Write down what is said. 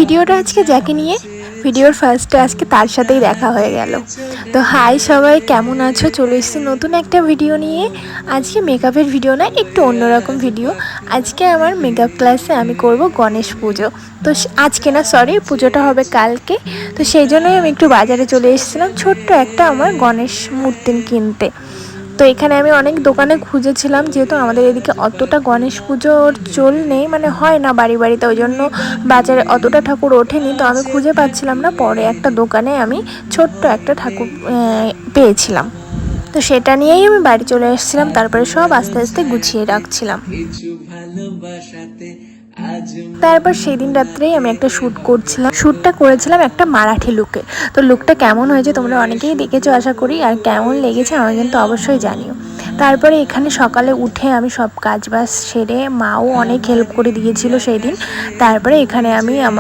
ভিডিওটা আজকে যাকে নিয়ে ভিডিওর ফার্স্টে আজকে তার সাথেই দেখা হয়ে গেল। তো হাই সবাই, কেমন আছো? চলে এসেছি নতুন একটা ভিডিও নিয়ে। আজকে মেকআপের ভিডিও না, একটু অন্যরকম ভিডিও। আজকে আমার মেকআপ ক্লাসে আমি করব গণেশ পুজো। তো আজকে না, সরি, পুজোটা হবে কালকে। তো সেই জন্যই আমি একটু বাজারে চলে এসেছিলাম ছোট্ট একটা আমার গণেশ মূর্তি কিনতে। তো এখানে আমি অনেক দোকানে খুঁজেছিলাম, যেহেতু আমাদের এদিকে অতটা গণেশ পুজোর চল নেই, মানে হয় না বাড়ি বাড়িতে, ওই জন্য বাজারে অতটা ঠাকুর ওঠেনি। তো আমি খুঁজে পাচ্ছিলাম না, পরে একটা দোকানে আমি ছোট্ট একটা ঠাকুর পেয়েছিলাম। তো সেটা নিয়েই আমি বাড়ি চলে এসেছিলাম, তারপরে সব আস্তে আস্তে গুছিয়ে রাখছিলাম। তারপর সেই দিন রাত্রেই আমি একটা শ্যুট করছিলাম, শ্যুটটা করেছিলাম একটা মারাঠি লুকে। তো লুকটা কেমন হয়েছে তোমরা অনেকেই দেখেছো আশা করি, আর কেমন লেগেছে আমাকে কিন্তু অবশ্যই জানিও। তারপরে এখানে সকালে উঠে আমি সব কাজ বাজ সেরে, মাও অনেক হেল্প করে দিয়েছিল সেই দিন। তারপরে এখানে আমি আমার